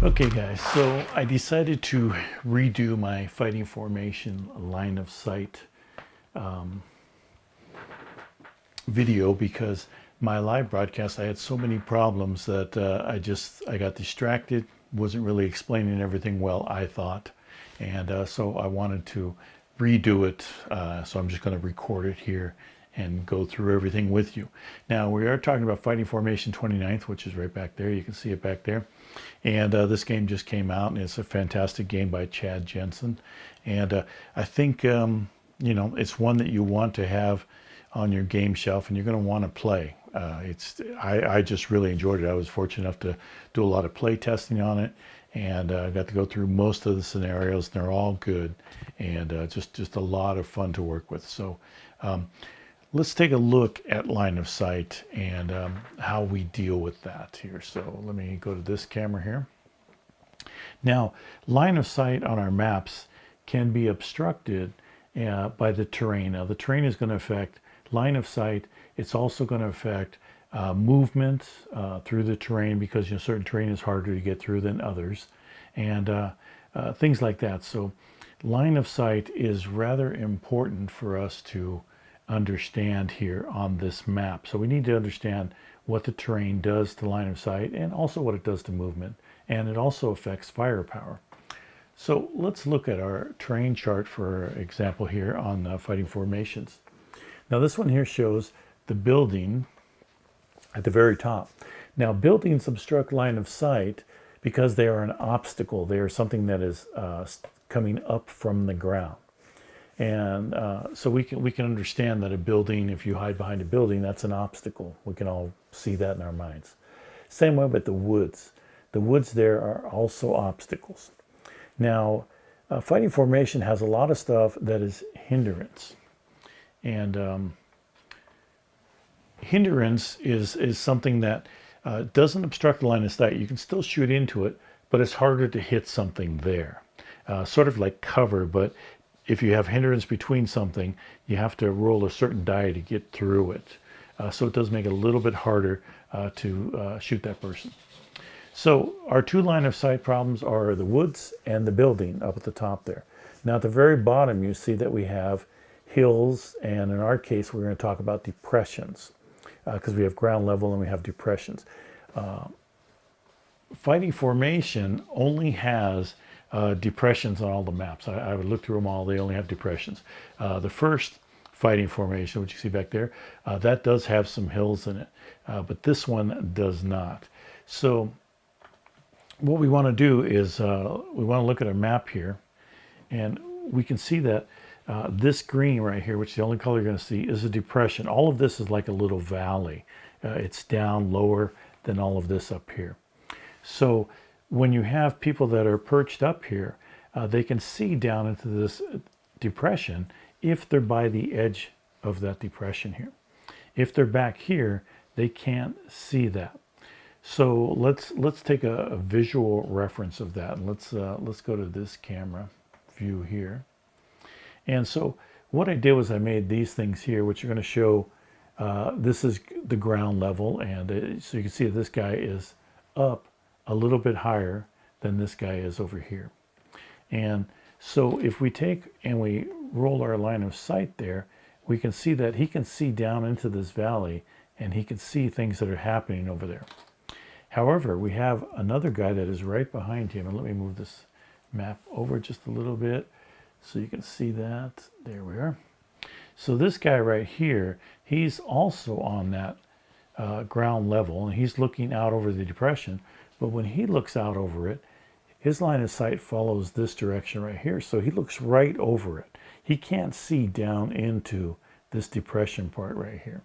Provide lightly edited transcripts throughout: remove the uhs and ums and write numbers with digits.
Okay guys, so I decided to redo my fighting formation line of sight video because my live broadcast I had so many problems that I got distracted, wasn't really explaining everything well, I thought, and so I wanted to redo it, so I'm just going to record it here and go through everything with you. Now we are talking about Fighting Formation 29th, which is right back there. You can see it back there. And this game just came out, and it's a fantastic game by Chad Jensen. And I think, you know, it's one that you want to have on your game shelf, and you're going to want to play. I just really enjoyed it. I was fortunate enough to do a lot of play testing on it, and I got to go through most of the scenarios, and they're all good, and just a lot of fun to work with. So let's take a look at line of sight and how we deal with that here. So let me go to this camera here. Now, line of sight on our maps can be obstructed by the terrain. Now, the terrain is going to affect line of sight. It's also going to affect movement through the terrain, because, you know, certain terrain is harder to get through than others, and things like that. So line of sight is rather important for us to understand here on this map. So we need to understand what the terrain does to line of sight, and also what it does to movement, and it also affects firepower. So let's look at our terrain chart, for example, here on fighting formations. Now this one here shows the building at the very top. Now buildings obstruct line of sight because they are an obstacle. They are something that is coming up from the ground. And so we can understand that a building, if you hide behind a building, that's an obstacle. We can all see that in our minds. Same way with the woods. The woods there are also obstacles. Now, fighting formation has a lot of stuff that is hindrance. And hindrance is something that doesn't obstruct the line of sight. You can still shoot into it, but it's harder to hit something there. Sort of like cover, but if you have hindrance between something, you have to roll a certain die to get through it. So it does make it a little bit harder to shoot that person. So our two line of sight problems are the woods and the building up at the top there. Now at the very bottom, you see that we have hills, and in our case, we're going to talk about depressions, because we have ground level and we have depressions. Fighting formation only has depressions on all the maps. I would look through them all. They only have depressions. The first fighting formation, which you see back there, that does have some hills in it, but this one does not. So what we want to do is we want to look at a map here, and we can see that this green right here, which is the only color you're going to see, is a depression. All of this is like a little valley. It's down lower than all of this up here. So when you have people that are perched up here, they can see down into this depression if they're by the edge of that depression here. If they're back here, they can't see that. So let's take a visual reference of that, and let's go to this camera view here. And so what I did was I made these things here, which are going to show this is the ground level, and so you can see that this guy is up a little bit higher than this guy is over here. And so if we take and we roll our line of sight there, we can see that he can see down into this valley, and he can see things that are happening over there. However, we have another guy that is right behind him, and let me move this map over just a little bit so you can see that. There we are. So this guy right here, he's also on that ground level, and he's looking out over the depression. But when he looks out over it, his line of sight follows this direction right here. So he looks right over it. He can't see down into this depression part right here.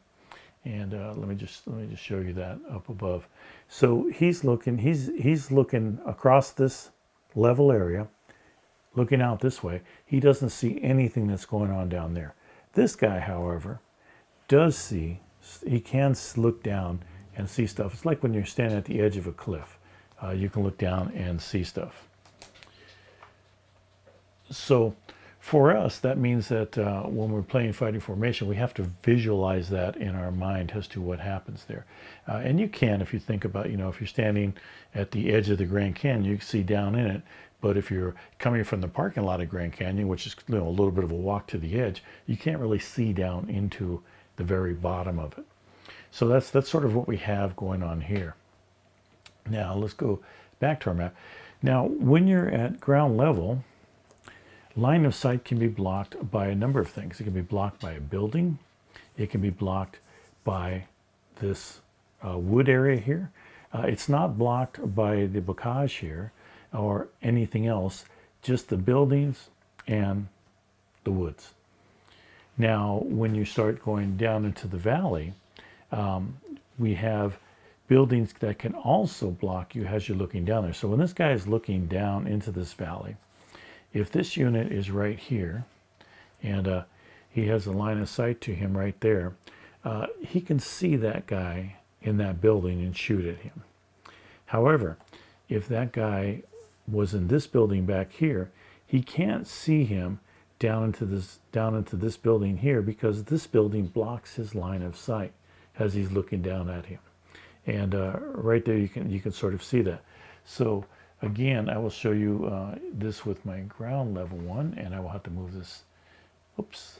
And let me just show you that up above. So he's looking across this level area, looking out this way. He doesn't see anything that's going on down there. This guy, however, does see. He can look down and see stuff. It's like when you're standing at the edge of a cliff. You can look down and see stuff. So For us, that means that when we're playing fighting formation, we have to visualize that in our mind as to what happens there. And you can, if you think about, if you're standing at the edge of the Grand Canyon, you can see down in it. But if you're coming from the parking lot of Grand Canyon, which is a little bit of a walk to the edge, you can't really see down into the very bottom of it. So that's sort of what we have going on here. Now let's go back to our map. Now, when you're at ground level, line of sight can be blocked by a number of things. It can be blocked by a building. It can be blocked by this wood area here. It's not blocked by the bocage here or anything else, just the buildings and the woods. Now, when you start going down into the valley, we have buildings that can also block you as you're looking down there. So when this guy is looking down into this valley, if this unit is right here, and he has a line of sight to him right there, he can see that guy in that building and shoot at him. However, if that guy was in this building back here, he can't see him down into this building here, because this building blocks his line of sight as he's looking down at him. And right there you can sort of see that. So again, I will show you this with my ground level one, and I will have to move this. Oops.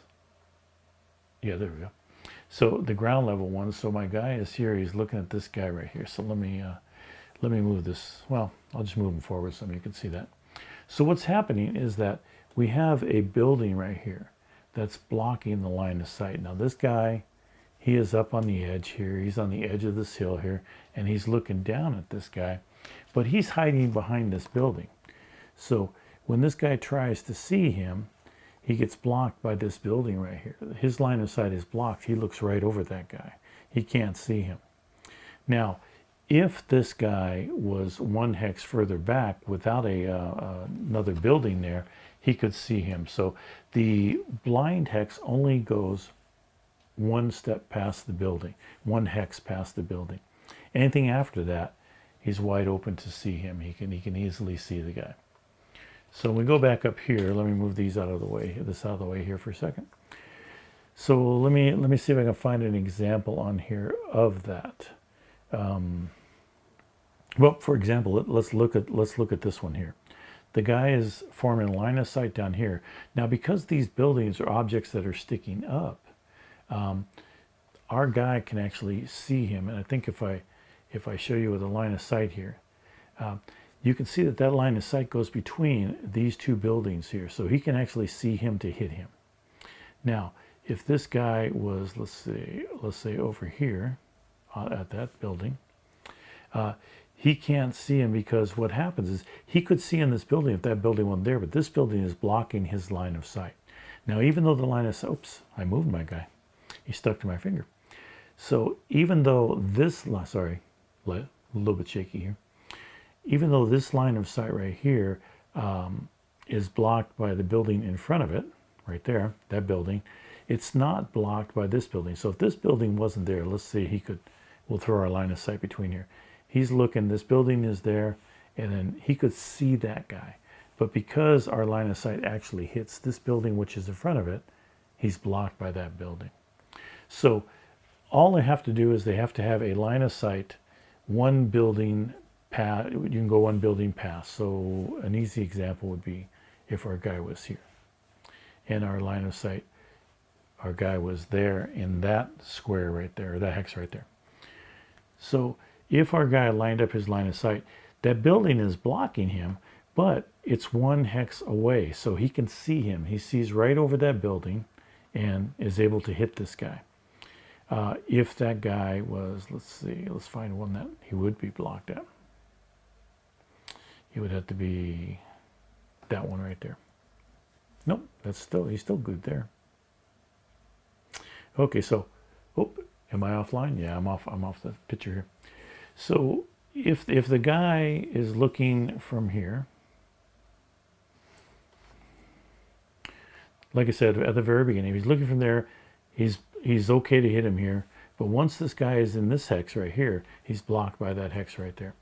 Yeah, there we go. So the ground level one. So my guy is here. He's looking at this guy right here. So let me move this. Well, I'll just move him forward so you can see that. So what's happening is that we have a building right here that's blocking the line of sight. Now this guy, he is up on the edge here. He's on the edge of this hill here, and he's looking down at this guy. But he's hiding behind this building. So when this guy tries to see him, he gets blocked by this building right here. His line of sight is blocked. He looks right over that guy. He can't see him. Now, if this guy was one hex further back without another building there, he could see him. So the blind hex only goes one step past the building, one hex past the building. Anything after that, he's wide open to see him. He can easily see the guy. So we go back up here. Let me move these out of the way. This out of the way here for a second. So let me see if I can find an example on here of that. Well, for example, let's look at this one here. The guy is forming a line of sight down here. Now, because these buildings are objects that are sticking up, our guy can actually see him. And I think if I show you with a line of sight here, you can see that line of sight goes between these two buildings here. So he can actually see him to hit him. Now, if this guy was, let's say over here at that building, he can't see him, because what happens is he could see in this building if that building wasn't there, but this building is blocking his line of sight. Now, even though the line of sight, oops, I moved my guy. He stuck to my finger. So even though this, sorry, a little bit shaky here. Even though this line of sight right here is blocked by the building in front of it, right there, that building, it's not blocked by this building. So if this building wasn't there, let's see, we'll throw our line of sight between here. He's looking, this building is there, and then he could see that guy. But because our line of sight actually hits this building, which is in front of it, he's blocked by that building. So all they have to do is they have to have a line of sight, one building past. You can go one building past. So an easy example would be if our guy was here, and our line of sight, our guy was there in that square right there, or that hex right there. So if our guy lined up his line of sight, that building is blocking him, but it's one hex away, so he can see him. He sees right over that building and is able to hit this guy. If that guy was, let's find one that he would be blocked at. He would have to be that one right there. Nope, he's still good there. Okay, so, am I offline? Yeah, I'm off the picture here. So if the guy is looking from here, like I said at the very beginning, if he's looking from there, he's okay to hit him here. But once this guy is in this hex right here, he's blocked by that hex right there.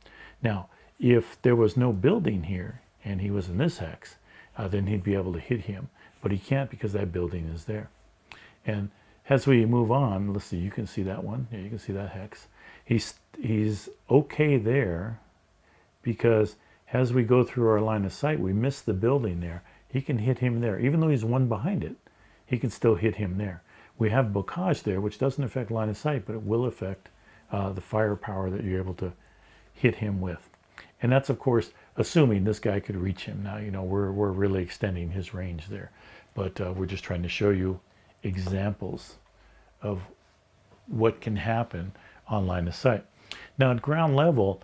Now, if there was no building here and he was in this hex, then he'd be able to hit him. but he can't because that building is there. And as we move on, let's see, you can see that one. Yeah, you can see that hex. He's okay there because as we go through our line of sight, we miss the building there. He can hit him there. Even though he's one behind it, he can still hit him there. We have bocage there, which doesn't affect line of sight, but it will affect the firepower that you're able to hit him with. And that's, of course, assuming this guy could reach him. Now, you know, we're really extending his range there. But we're just trying to show you examples of what can happen on line of sight. Now, at ground level,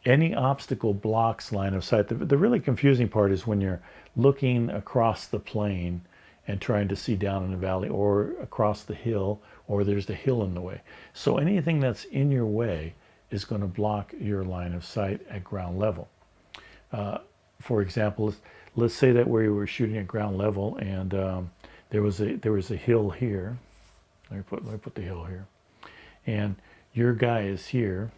any obstacle blocks line of sight. The really confusing part is when you're looking across the plain and trying to see down in the valley, or across the hill, or there's the hill in the way. So anything that's in your way is going to block your line of sight at ground level. For example, let's say that we were shooting at ground level and there was a hill here. Let me put the hill here, and your guy is here,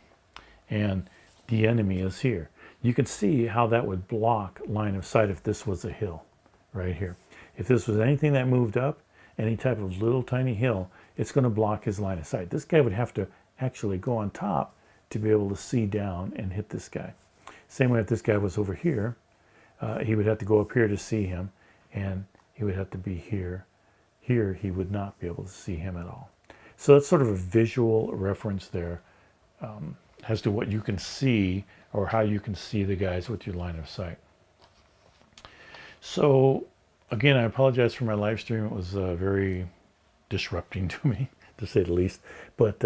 and the enemy is here. You can see how that would block line of sight if this was a hill right here. If this was anything that moved up, any type of little tiny hill, it's going to block his line of sight. This guy would have to actually go on top to be able to see down and hit this guy. Same way if this guy was over here, he would have to go up here to see him, and he would have to be here. Here he would not be able to see him at all. So that's sort of a visual reference there as to what you can see, or how you can see the guys with your line of sight. So again, I apologize for my live stream. It was very disrupting to me, to say the least. But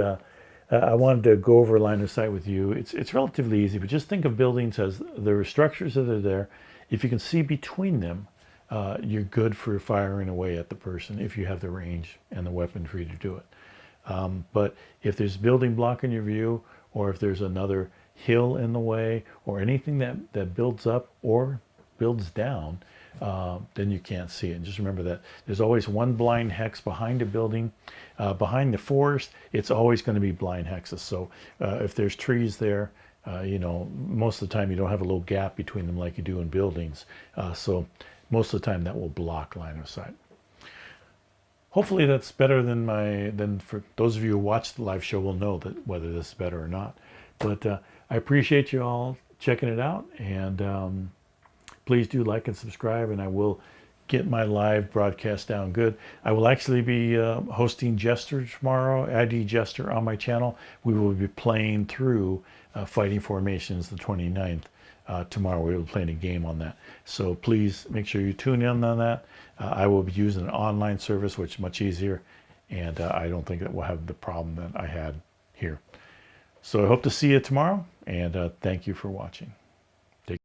I wanted to go over line of sight with you. It's relatively easy, but just think of buildings as there are structures that are there. If you can see between them, you're good for firing away at the person if you have the range and the weaponry to do it. But if there's building blocking your view, or if there's another hill in the way, or anything that builds up or builds down, then you can't see it. And just remember that there's always one blind hex behind a building. Behind the forest, it's always going to be blind hexes. So if there's trees there, you know, most of the time you don't have a little gap between them like you do in buildings. So most of the time that will block line of sight. Hopefully that's better than for those of you who watch the live show will know that whether this is better or not. But I appreciate you all checking it out, and please do like and subscribe, and I will get my live broadcast down good. I will actually be hosting Jester tomorrow, ID Jester, on my channel. We will be playing through Fighting Formations the 29th. Tomorrow we will be playing a game on that. So please make sure you tune in on that. I will be using an online service, which is much easier, and I don't think that we'll have the problem that I had here. So I hope to see you tomorrow, and thank you for watching.